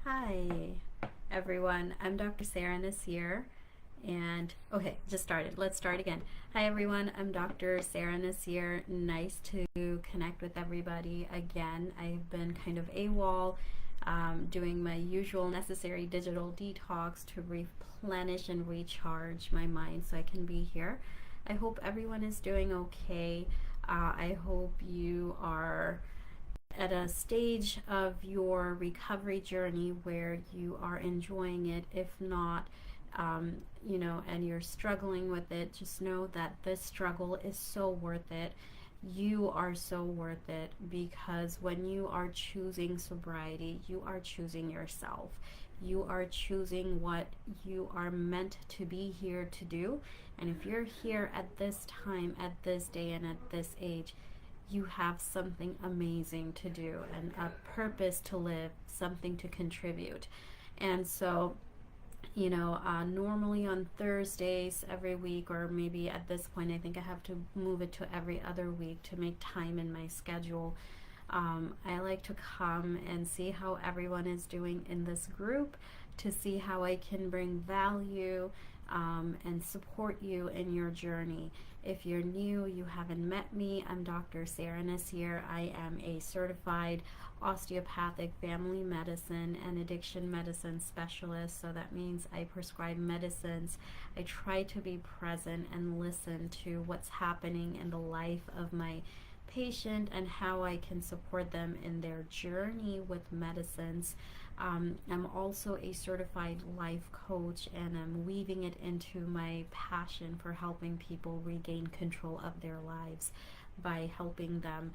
Hi, everyone. I'm Dr. Sarah Nasir, and okay, just started. Let's start again. Hi, everyone. I'm Dr. Sarah Nasir. Nice to connect with everybody again. I've been kind of AWOL, doing my usual necessary digital detox to replenish and recharge my mind so I can be here. I hope everyone is doing okay. I hope you are at a stage of your recovery journey where you are enjoying it. If not, and you're struggling with it, just know that this struggle is so worth it. You are so worth it, because when you are choosing sobriety, you are choosing yourself. You are choosing what you are meant to be here to do. And if you're here at this time, at this day, and at this age, you have something amazing to do and a purpose to live, something to contribute. And so, normally on Thursdays every week, or maybe at this point, I think I have to move it to every other week to make time in my schedule. I like to come and see how everyone is doing in this group, to see how I can bring value and support you in your journey. If you're new, you haven't met me, I'm Dr. Sarah Nasir. I am a certified osteopathic family medicine and addiction medicine specialist. So that means I prescribe medicines. I try to be present and listen to what's happening in the life of my patient and how I can support them in their journey with medicines. I'm also a certified life coach, and I'm weaving it into my passion for helping people regain control of their lives by helping them,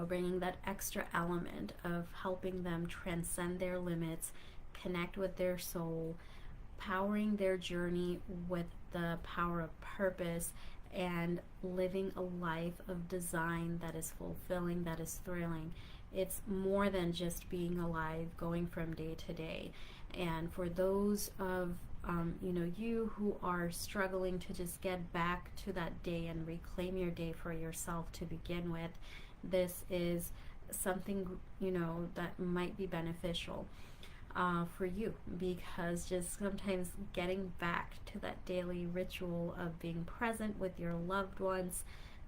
bringing that extra element of helping them transcend their limits, connect with their soul, powering their journey with the power of purpose, and living a life of design that is fulfilling, that is thrilling. It's more than just being alive, going from day to day. And for those of you who are struggling to just get back to that day and reclaim your day for yourself to begin with, this is something that might be beneficial for you, because just sometimes getting back to that daily ritual of being present with your loved ones,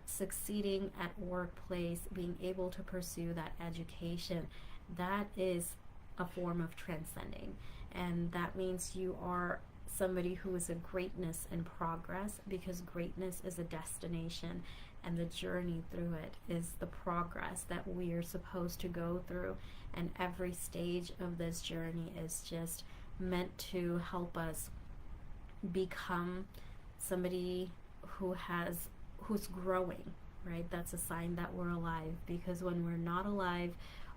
succeeding at workplace, being able to pursue that education, that is a form of transcending. And that means you are somebody who is a greatness in progress, because greatness is a destination and the journey through it is the progress that we are supposed to go through. And every stage of this journey is just meant to help us become somebody who's growing, right? That's a sign that we're alive, because when we're not alive,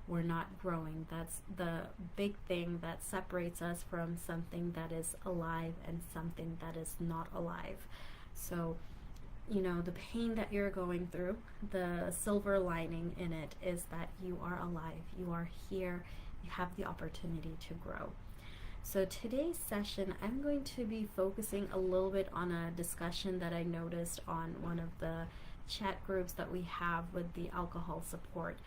we're not growing. That's the big thing that separates us from something that is alive and something that is not alive. So, the pain that you're going through, the silver lining in it is that you are alive, you are here, you have the opportunity to grow. So today's session, I'm going to be focusing a little bit on a discussion that I noticed on one of the chat groups that we have with the alcohol support.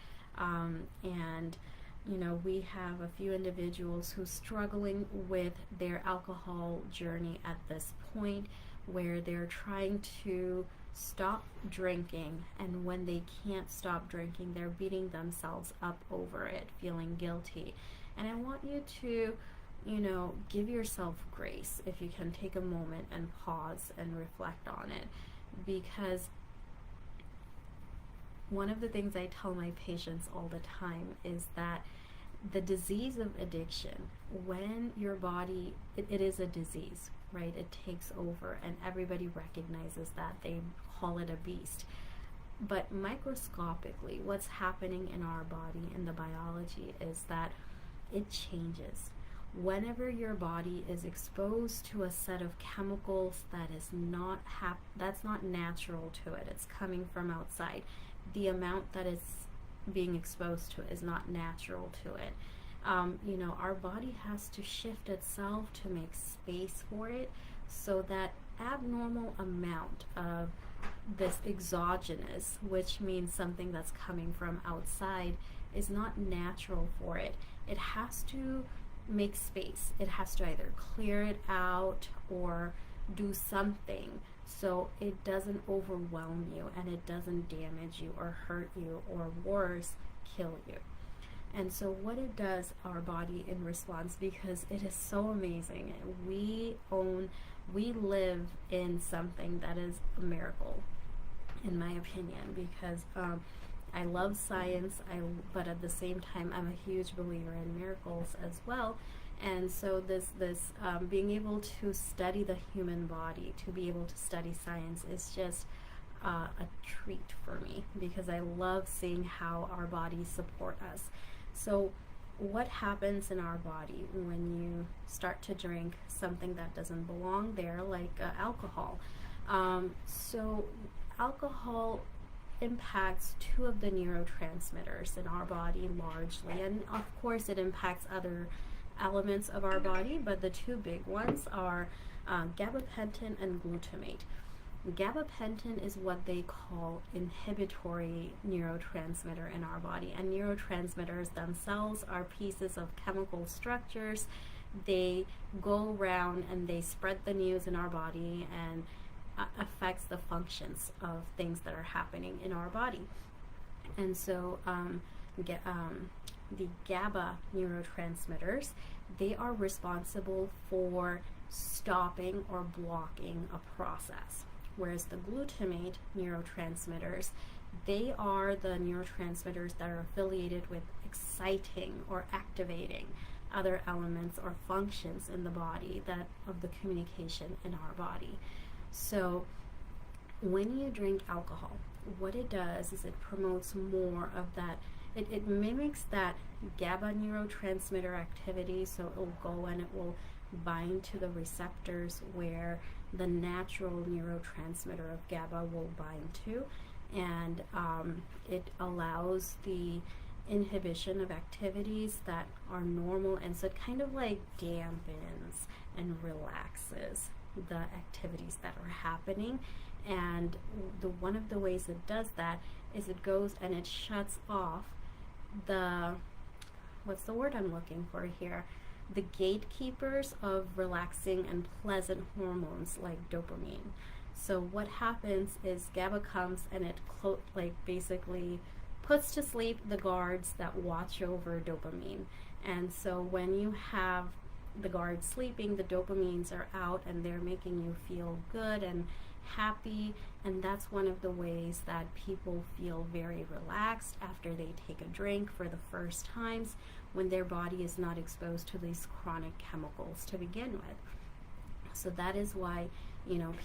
We have a few individuals who's struggling with their alcohol journey at this point, where they're trying to stop drinking, and when they can't stop drinking, they're beating themselves up over it, feeling guilty. And I want you to give yourself grace. If you can take a moment and pause and reflect on it, because one of the things I tell my patients all the time is that the disease of addiction, when your body, it is a disease, right? It takes over, and everybody recognizes that. They call it a beast. But microscopically, what's happening in our body, in the biology, is that it changes. Whenever your body is exposed to a set of chemicals that is that's not natural to it, it's coming from outside, the amount that it's being exposed to is not natural to it. Our body has to shift itself to make space for it, so that abnormal amount of this exogenous, which means something that's coming from outside, is not natural for it. it has to make space. It has to either clear it out or do something so it doesn't overwhelm you and it doesn't damage you or hurt you or worse, kill you. And so what it does, our body in response, because it is so amazing, we live in something that is a miracle, in my opinion, because I love science, but at the same time, I'm a huge believer in miracles as well. And so this being able to study the human body, to be able to study science, is just a treat for me, because I love seeing how our bodies support us. So what happens in our body when you start to drink something that doesn't belong there, like alcohol? So alcohol impacts two of the neurotransmitters in our body largely, and of course it impacts other elements of our body, but the two big ones are gabapentin and glutamate. Gabapentin is what they call inhibitory neurotransmitter in our body, and neurotransmitters themselves are pieces of chemical structures. They go around and they spread the news in our body and affects the functions of things that are happening in our body. And so the GABA neurotransmitters, they are responsible for stopping or blocking a process, whereas the glutamate neurotransmitters, they are the neurotransmitters that are affiliated with exciting or activating other elements or functions in the body that of the communication in our body. So when you drink alcohol, what it does is it promotes more of that. It mimics that GABA neurotransmitter activity, so it will go and it will bind to the receptors where the natural neurotransmitter of GABA will bind to, and it allows the inhibition of activities that are normal, and so it kind of like dampens and relaxes the activities that are happening. And one of the ways it does that is it goes and it shuts off the, what's the word I'm looking for here, the gatekeepers of relaxing and pleasant hormones like dopamine. So what happens is GABA comes and it basically puts to sleep the guards that watch over dopamine. And so when you have the guards sleeping, the dopamines are out and they're making you feel good and happy, and that's one of the ways that people feel very relaxed after they take a drink for the first times, when their body is not exposed to these chronic chemicals to begin with. So that is why,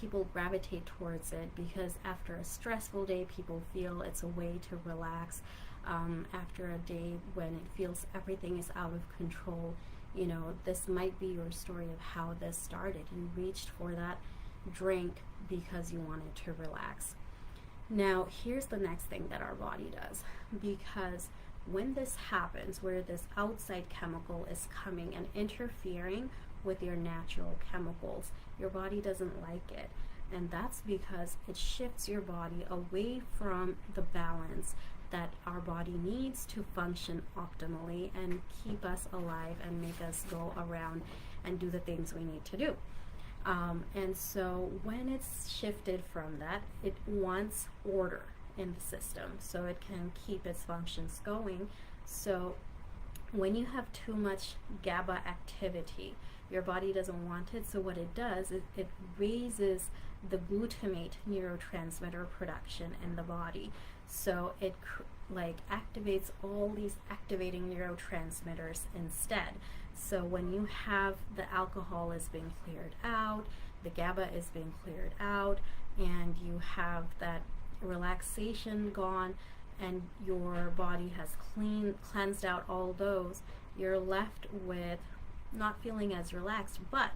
people gravitate towards it, because after a stressful day, people feel it's a way to relax. After a day when it feels everything is out of control, this might be your story of how this started. You reached for that drink because you wanted to relax. Now, here's the next thing that our body does, because when this happens, where this outside chemical is coming and interfering with your natural chemicals, your body doesn't like it. And that's because it shifts your body away from the balance that our body needs to function optimally and keep us alive and make us go around and do the things we need to do. And so when it's shifted from that, it wants order in the system so it can keep its functions going. So when you have too much GABA activity, your body doesn't want it. So what it does is it raises the glutamate neurotransmitter production in the body. So it activates all these activating neurotransmitters instead. So when you have the alcohol is being cleared out, the GABA is being cleared out, and you have that relaxation gone, and your body has cleansed out all those, you're left with not feeling as relaxed. But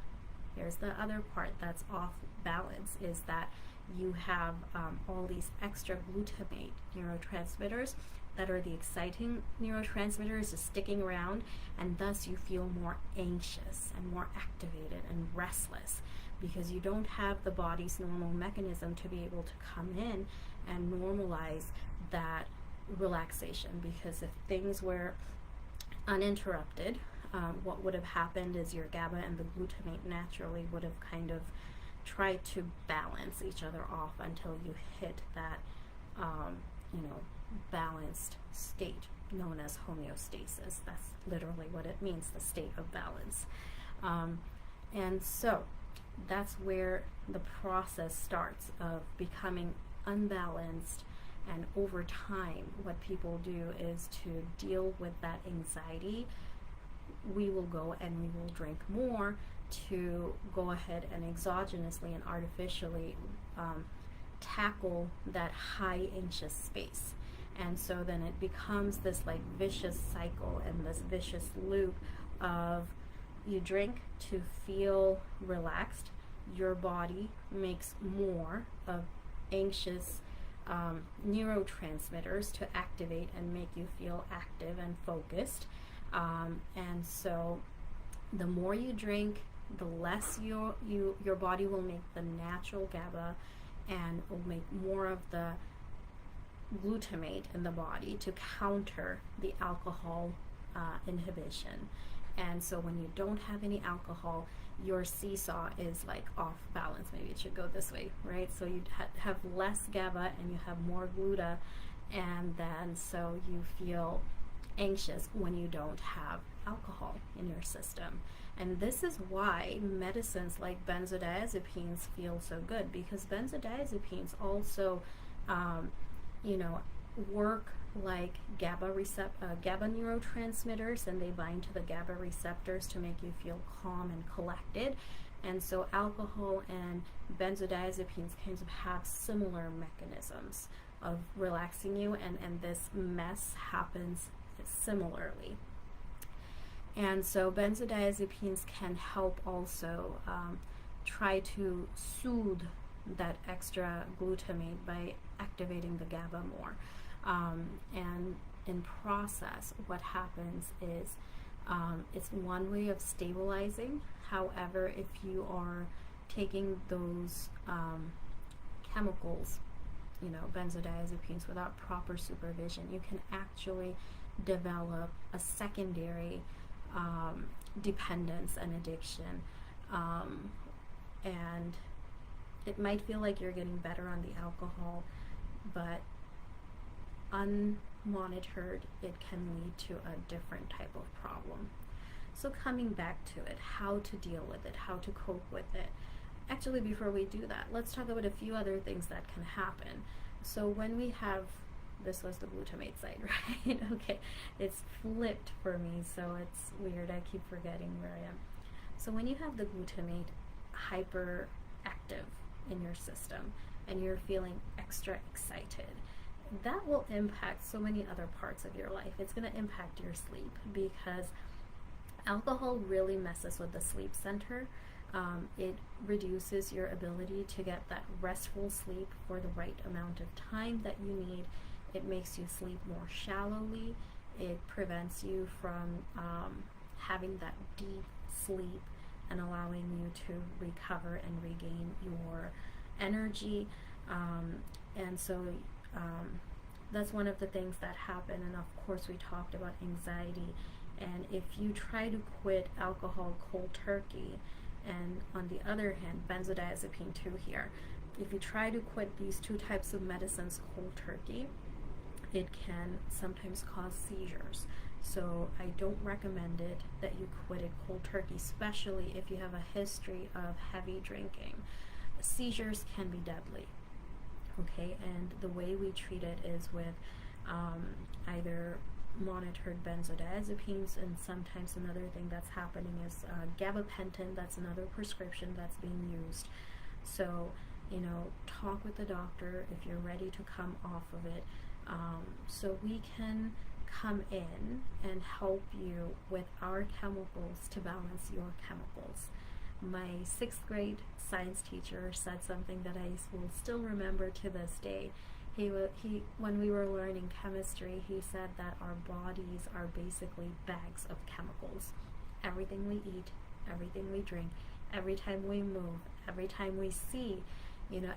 here's the other part that's off balance, is that you have all these extra glutamate neurotransmitters that are the exciting neurotransmitters is sticking around, and thus you feel more anxious and more activated and restless, because you don't have the body's normal mechanism to be able to come in and normalize that relaxation. Because if things were uninterrupted, what would have happened is your GABA and the glutamate naturally would have kind of tried to balance each other off until you hit that, you know, balanced state known as homeostasis. That's literally what it means, the state of balance. And so that's where the process starts of becoming unbalanced. And over time, what people do is to deal with that anxiety, we will go and we will drink more to go ahead and exogenously and artificially tackle that high anxious space. And so then it becomes this like vicious cycle and this vicious loop of you drink to feel relaxed, your body makes more of anxious neurotransmitters to activate and make you feel active and focused. And so the more you drink, the less your body will make the natural GABA and will make more of the glutamate in the body to counter the alcohol inhibition. And so when you don't have any alcohol, your seesaw is like off balance. Maybe it should go this way, right? So you have less GABA and you have more gluta, and then so you feel anxious when you don't have alcohol in your system. And this is why medicines like benzodiazepines feel so good, because benzodiazepines also work like GABA neurotransmitters, and they bind to the GABA receptors to make you feel calm and collected. And so alcohol and benzodiazepines kind of have similar mechanisms of relaxing you, and this mess happens similarly. And so benzodiazepines can help also try to soothe that extra glutamate by activating the GABA more. And in process, what happens is it's one way of stabilizing. However, if you are taking those chemicals, benzodiazepines, without proper supervision, you can actually develop a secondary dependence and addiction. And it might feel like you're getting better on the alcohol, but unmonitored, it can lead to a different type of problem. So coming back to it, how to deal with it, how to cope with it. Actually, before we do that, let's talk about a few other things that can happen. So when we have, this was the glutamate side, right? Okay, it's flipped for me, so it's weird. I keep forgetting where I am. So when you have the glutamate hyperactive in your system and you're feeling extra excited, that will impact so many other parts of your life. It's going to impact your sleep, because alcohol really messes with the sleep center. It reduces your ability to get that restful sleep for the right amount of time that you need. It makes you sleep more shallowly. It prevents you from having that deep sleep and allowing you to recover and regain your energy. And so that's one of the things that happen. And of course, we talked about anxiety. And if you try to quit alcohol cold turkey, and on the other hand, benzodiazepine too here, if you try to quit these two types of medicines cold turkey, it can sometimes cause seizures. So I don't recommend it that you quit it cold turkey, especially if you have a history of heavy drinking. Seizures can be deadly. Okay, and the way we treat it is with either monitored benzodiazepines, and sometimes another thing that's happening is gabapentin. That's another prescription that's being used. So, talk with the doctor if you're ready to come off of it, so we can come in and help you with our chemicals to balance your chemicals. My 6th grade science teacher said something that I will still remember to this day. He when we were learning chemistry, he said that our bodies are basically bags of chemicals. Everything we eat, everything we drink, every time we move, every time we see,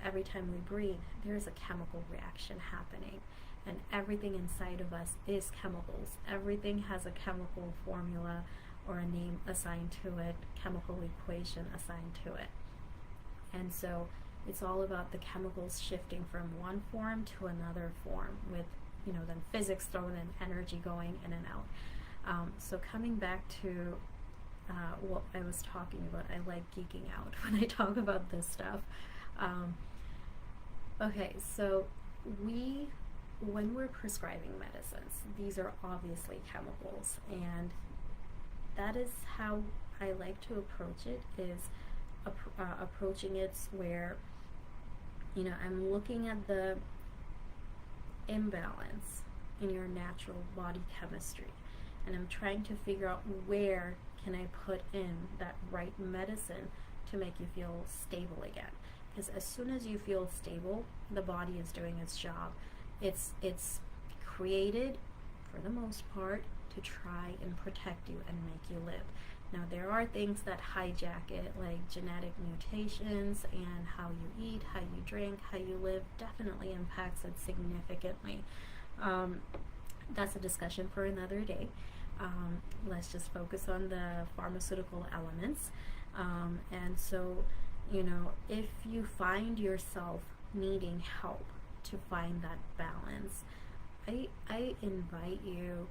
every time we breathe, there's a chemical reaction happening. And everything inside of us is chemicals. Everything has a chemical formula or a name assigned to it, chemical equation assigned to it. And so it's all about the chemicals shifting from one form to another form with, then physics thrown in, energy going in and out. So coming back to what I was talking about, I like geeking out when I talk about this stuff. Okay, so when we're prescribing medicines, these are obviously chemicals, and that is how I like to approach it, is approaching it where, I'm looking at the imbalance in your natural body chemistry, and I'm trying to figure out where can I put in that right medicine to make you feel stable again. Because as soon as you feel stable, the body is doing its job. It's created, for the most part, to try and protect you and make you live. Now, there are things that hijack it, like genetic mutations, and how you eat, how you drink, how you live definitely impacts it significantly. That's a discussion for another day. Let's just focus on the pharmaceutical elements. And so, if you find yourself needing help to find that balance, I invite you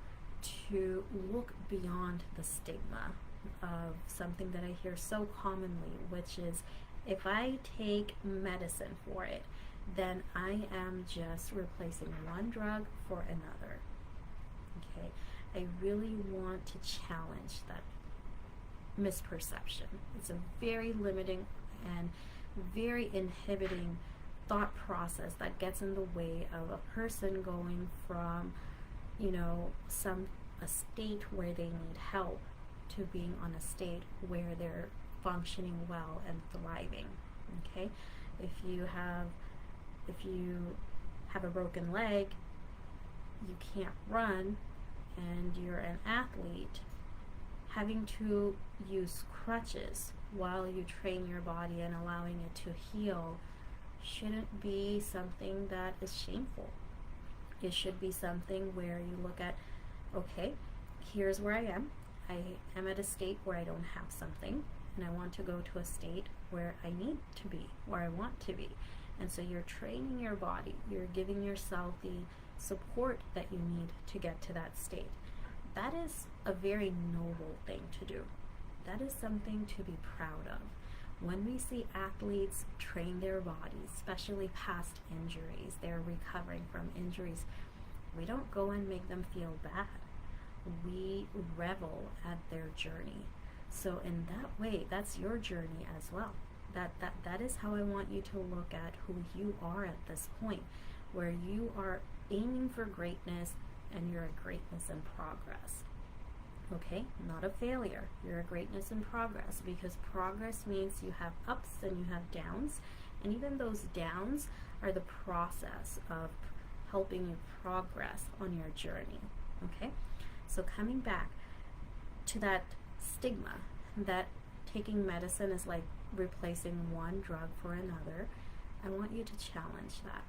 to look beyond the stigma of something that I hear so commonly, which is, if I take medicine for it, then I am just replacing one drug for another. Okay, I really want to challenge that misperception. It's a very limiting and very inhibiting thought process that gets in the way of a person going from, a state where they need help to being on a state where they're functioning well and thriving. Okay, if you have a broken leg, you can't run, and you're an athlete, having to use crutches while you train your body and allowing it to heal shouldn't be something that is shameful. It should be something where you look at, okay, here's where I am. I am at a state where I don't have something, and I want to go to a state where I need to be, where I want to be. And so you're training your body, you're giving yourself the support that you need to get to that state. That is a very noble thing to do. That is something to be proud of. When we see athletes train their bodies, especially past injuries, they're recovering from injuries, we don't go and make them feel bad. We revel at their journey. So in that way, that's your journey as well. That is how I want you to look at who you are at this point, where you are aiming for greatness, and you're a greatness in progress. Okay, not a failure. You're a greatness in progress, because progress means you have ups and you have downs, and even those downs are the process of helping you progress on your journey. Okay, so coming back to that stigma that taking medicine is like replacing one drug for another, I want you to challenge that.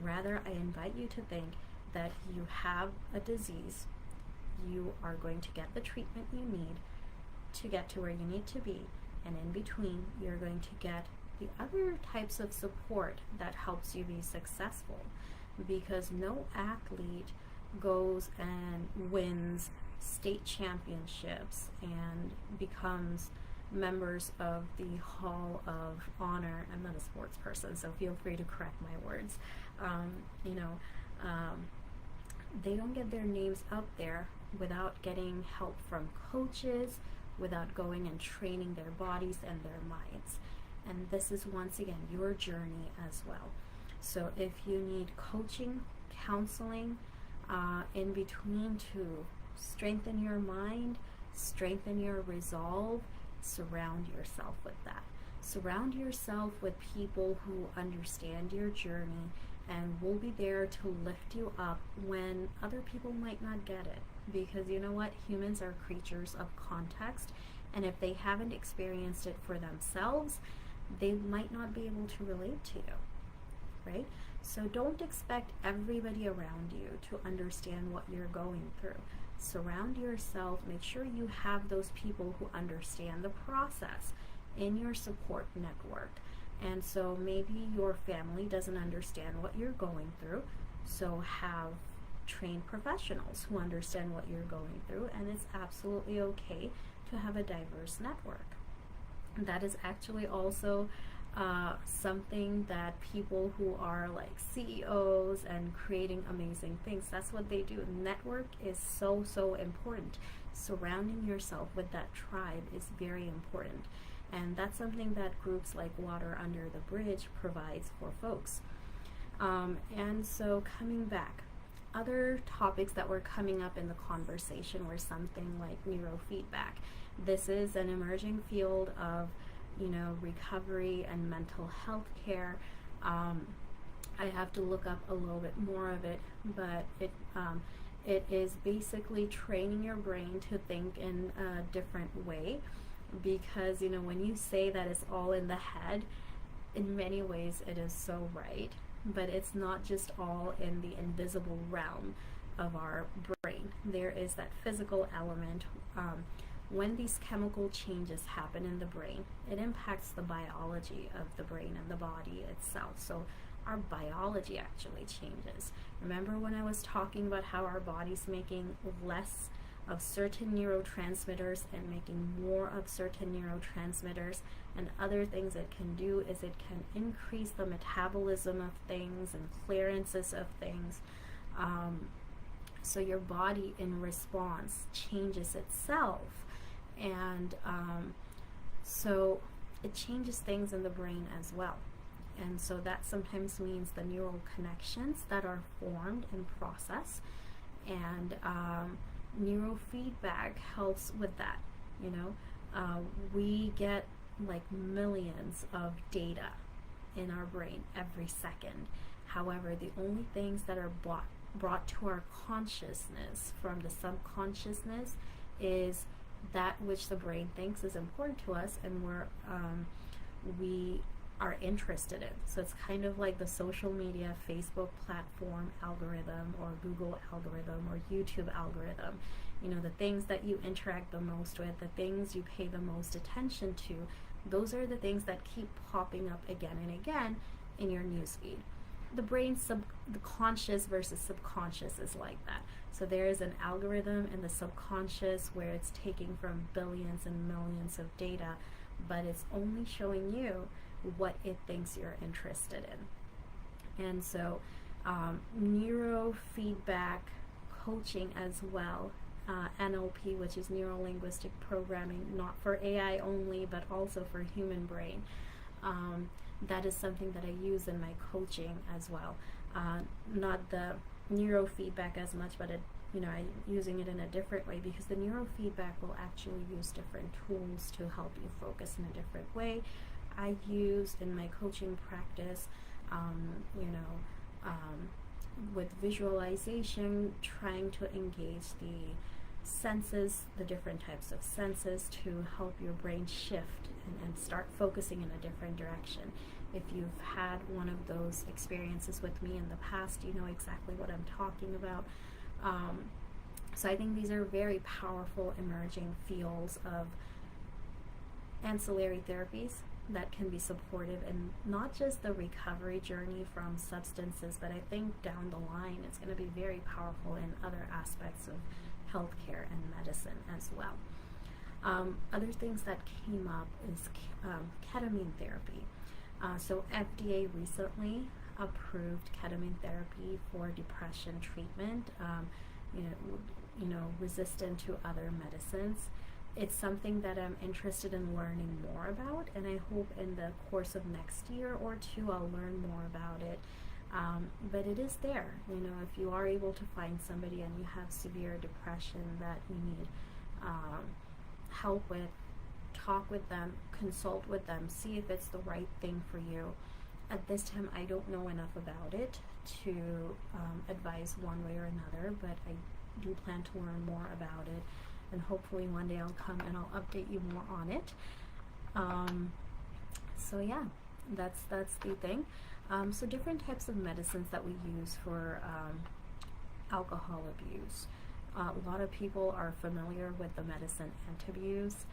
Rather, I invite you to think that you have a disease. You are going to get the treatment you need to get to where you need to be, and in between, you're going to get the other types of support that helps you be successful, because no athlete goes and wins state championships and becomes members of the Hall of Honor. I'm not a sports person, so feel free to correct my words. They don't get their names out there without getting help from coaches, without going and training their bodies and their minds. And this is, once again, your journey as well. So if you need coaching, counseling, in between to strengthen your mind, strengthen your resolve, surround yourself with that. Surround yourself with people who understand your journey and will be there to lift you up when other people might not get it. Because you know what? Humans are creatures of context, and if they haven't experienced it for themselves, they might not be able to relate to you, right? So don't expect everybody around you to understand what you're going through. Surround yourself, make sure you have those people who understand the process in your support network. And so maybe your family doesn't understand what you're going through, so have trained professionals who understand what you're going through, and it's absolutely okay to have a diverse network. That is actually also something that people who are like CEOs and creating amazing things, that's what they do. Network is so important. Surrounding yourself with that tribe is very important, and that's something that groups like Water Under the Bridge provides for folks. And so coming back, other topics that were coming up in the conversation were something like neurofeedback. This is an emerging field of, recovery and mental health care. I have to look up a little bit more of it, but it is basically training your brain to think in a different way, because when you say that it's all in the head, in many ways it is so right, but it's not just all in the invisible realm of our brain. There is that physical element. When these chemical changes happen in the brain, it impacts the biology of the brain and the body itself. So our biology actually changes. Remember when I was talking about how our body's making less of certain neurotransmitters and making more of certain neurotransmitters, and other things it can do is it can increase the metabolism of things and clearances of things. So your body in response changes itself, and so it changes things in the brain as well. And so that sometimes means the neural connections that are formed in process, and neurofeedback helps with that. We get like millions of data in our brain every second. However, the only things that are brought to our consciousness from the subconsciousness is that which the brain thinks is important to us, and we are interested in. So it's kind of like the social media, Facebook platform algorithm, or Google algorithm, or YouTube algorithm. The things that you interact the most with, the things you pay the most attention to, those are the things that keep popping up again and again in your newsfeed. The brain's the conscious versus subconscious is like that. So there is an algorithm in the subconscious where it's taking from billions and millions of data, but it's only showing you what it thinks you're interested in. And so neurofeedback coaching as well, NLP, which is neuro-linguistic programming, not for AI only, but also for human brain. That is something that I use in my coaching as well. Not the neurofeedback as much, but I'm using it in a different way, because the neurofeedback will actually use different tools to help you focus in a different way. I use in my coaching practice, with visualization, trying to engage the senses, the different types of senses, to help your brain shift and start focusing in a different direction. If you've had one of those experiences with me in the past, you know exactly what I'm talking about. So I think these are very powerful emerging fields of ancillary therapies that can be supportive in not just the recovery journey from substances, but I think down the line it's going to be very powerful in other aspects of healthcare and medicine as well. Other things that came up is ketamine therapy. So FDA recently approved ketamine therapy for depression treatment, resistant to other medicines. It's something that I'm interested in learning more about, and I hope in the course of next year or two I'll learn more about it. But it is there. If you are able to find somebody and you have severe depression that you need help with, talk with them, consult with them, see if it's the right thing for you. At this time, I don't know enough about it to advise one way or another, but I do plan to learn more about it, and hopefully one day I'll come and I'll update you more on it. So yeah, that's the thing. So different types of medicines that we use for alcohol abuse. A lot of people are familiar with the medicine antabuse.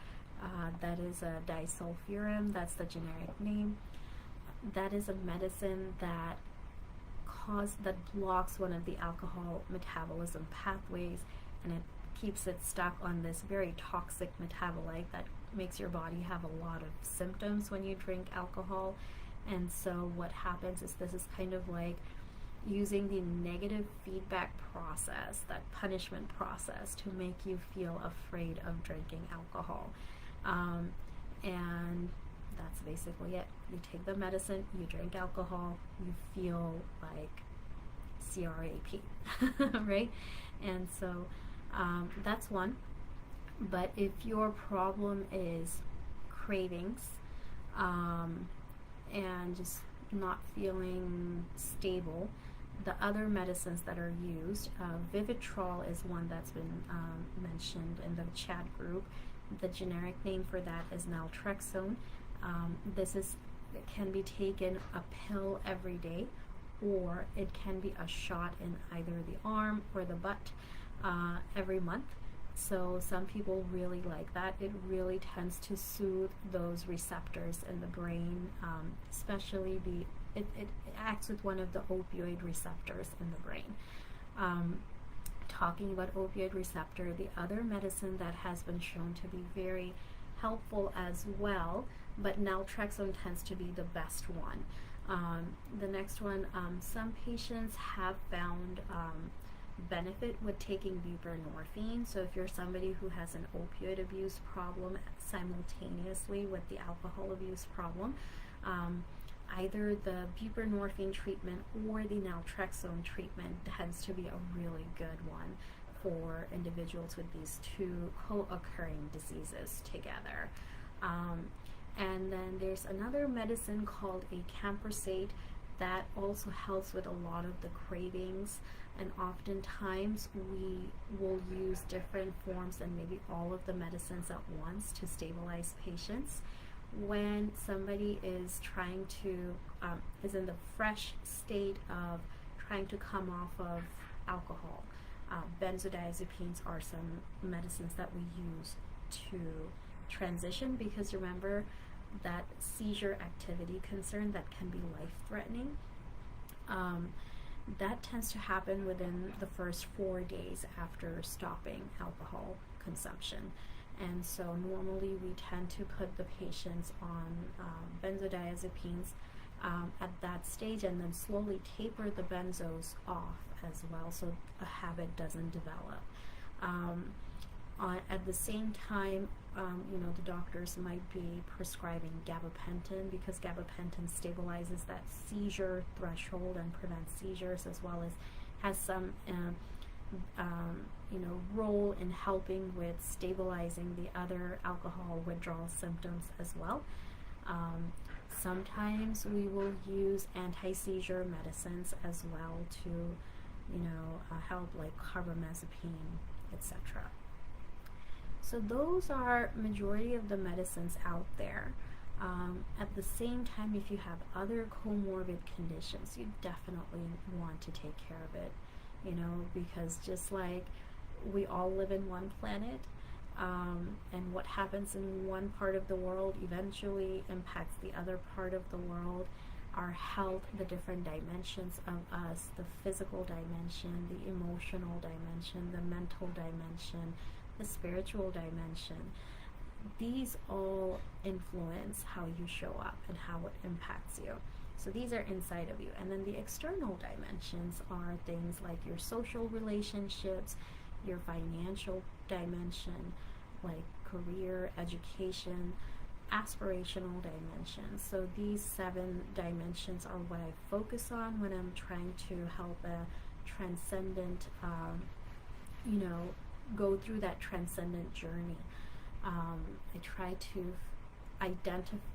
That is a disulfiram, that's the generic name. That is a medicine that blocks one of the alcohol metabolism pathways, and it keeps it stuck on this very toxic metabolite that makes your body have a lot of symptoms when you drink alcohol. And so what happens is this is kind of like using the negative feedback process, that punishment process, to make you feel afraid of drinking alcohol. And that's basically it. You take the medicine, you drink alcohol, you feel like CRAP, right? And so that's one. But if your problem is cravings and just not feeling stable, the other medicines that are used, Vivitrol is one that's been mentioned in the chat group. The generic name for that is naltrexone. It can be taken a pill every day, or it can be a shot in either the arm or the butt every month. So some people really like that. It really tends to soothe those receptors in the brain, especially it acts with one of the opioid receptors in the brain. Talking about opioid receptor, the other medicine that has been shown to be very helpful as well, but naltrexone tends to be the best one. The next one, some patients have found benefit with taking buprenorphine. So if you're somebody who has an opioid abuse problem simultaneously with the alcohol abuse problem, either the buprenorphine treatment or the naltrexone treatment tends to be a really good one for individuals with these two co-occurring diseases together. And then there's another medicine called acamprosate that also helps with a lot of the cravings, and oftentimes we will use different forms and maybe all of the medicines at once to stabilize patients when somebody is trying to is in the fresh state of trying to come off of alcohol. Benzodiazepines are some medicines that we use to transition, because remember that seizure activity concern that can be life-threatening, that tends to happen within the first 4 days after stopping alcohol consumption. And so normally we tend to put the patients on benzodiazepines at that stage, and then slowly taper the benzos off as well, so a habit doesn't develop. At the same time, the doctors might be prescribing gabapentin, because gabapentin stabilizes that seizure threshold and prevents seizures, as well as has some role in helping with stabilizing the other alcohol withdrawal symptoms as well. Sometimes we will use anti-seizure medicines as well to, help, like carbamazepine, etc. So those are majority of the medicines out there. At the same time, if you have other comorbid conditions, you definitely want to take care of it, because just like we all live in one planet, and what happens in one part of the world eventually impacts the other part of the world. Our health, the different dimensions of us, the physical dimension, the emotional dimension, the mental dimension, the spiritual dimension, these all influence how you show up and how it impacts you. So these are inside of you. And then the external dimensions are things like your social relationships, your financial dimension, like career, education, aspirational dimensions. So these 7 dimensions are what I focus on when I'm trying to help a transcendent, go through that transcendent journey. I try to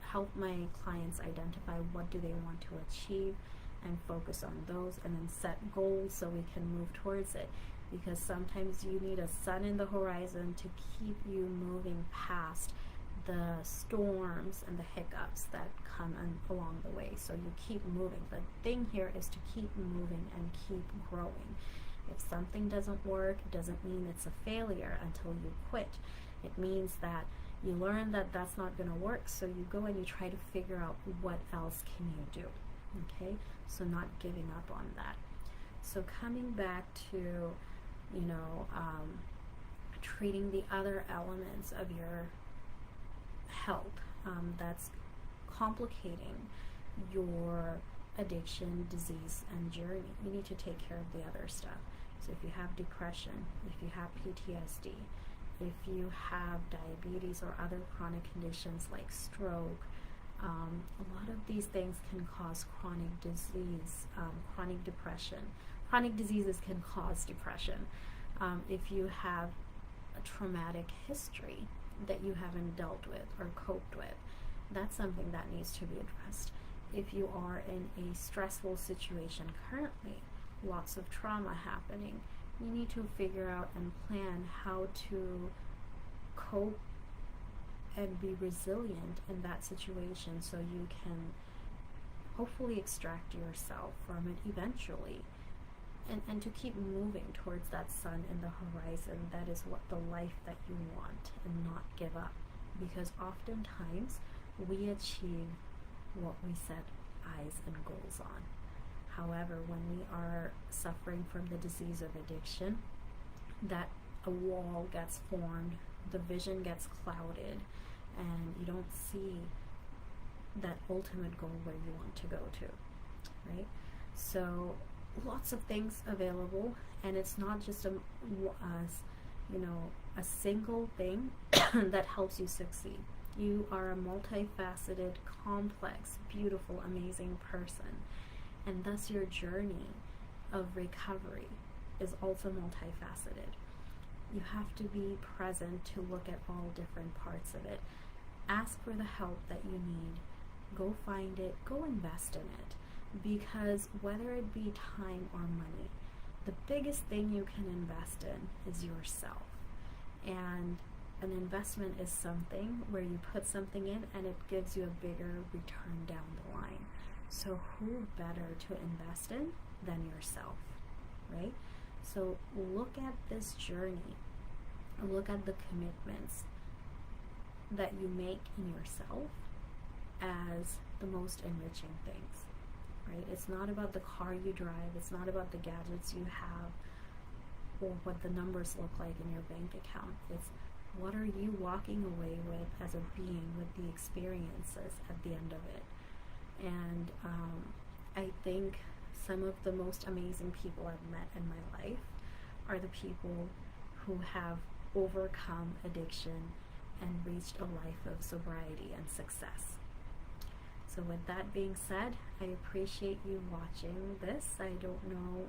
help my clients identify what do they want to achieve and focus on those, and then set goals so we can move towards it, because sometimes you need a sun in the horizon to keep you moving past the storms and the hiccups that come along the way. So you keep moving. The thing here is to keep moving and keep growing. If something doesn't work, it doesn't mean it's a failure until you quit. It means that you learn that that's not going to work, so you go and you try to figure out what else can you do. Okay, so not giving up on that. So coming back to, you know, treating the other elements of your health that's complicating your addiction, disease, and journey. You need to take care of the other stuff. So if you have depression, if you have PTSD, if you have diabetes or other chronic conditions like stroke, a lot of these things can cause chronic disease, chronic depression. Chronic diseases can cause depression. If you have a traumatic history that you haven't dealt with or coped with, that's something that needs to be addressed. If you are in a stressful situation currently, lots of trauma happening, you need to figure out and plan how to cope and be resilient in that situation so you can hopefully extract yourself from it eventually, and to keep moving towards that sun in the horizon. That is what the life that you want, and not give up, because oftentimes we achieve what we set eyes and goals on. However, when we are suffering from the disease of addiction, that a wall gets formed, the vision gets clouded, and you don't see that ultimate goal where you want to go to, right? So lots of things available, and it's not just a single thing that helps you succeed. You are a multifaceted, complex, beautiful, amazing person, and thus your journey of recovery is also multifaceted. You have to be present to look at all different parts of it. Ask for the help that you need. Go find it. Go invest in it. Because whether it be time or money, the biggest thing you can invest in is yourself. And an investment is something where you put something in and it gives you a bigger return down the line. So who better to invest in than yourself, right? So look at this journey, look at the commitments that you make in yourself as the most enriching things, right? It's not about the car you drive, it's not about the gadgets you have or what the numbers look like in your bank account. It's what are you walking away with as a being, with the experiences at the end of it. And I think some of the most amazing people I've met in my life are the people who have overcome addiction and reached a life of sobriety and success. So with that being said, I appreciate you watching this. I don't know,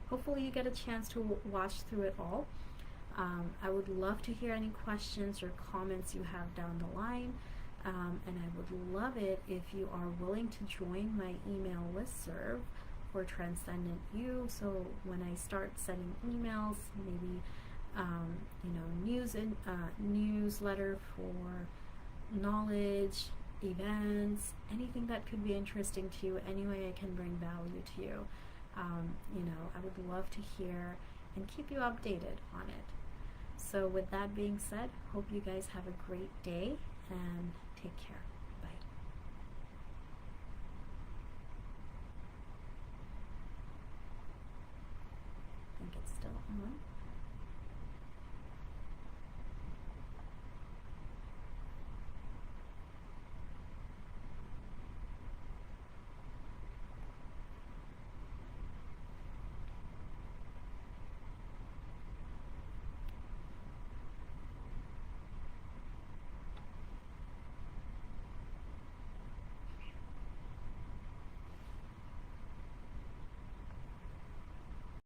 hopefully you get a chance to watch through it all. I would love to hear any questions or comments you have down the line. And I would love it if you are willing to join my email listserv for Transcendent You. So when I start sending emails, maybe newsletter for knowledge, events, anything that could be interesting to you, any way I can bring value to you, I would love to hear and keep you updated on it. So with that being said, hope you guys have a great day and take care. Bye. I think it's still on.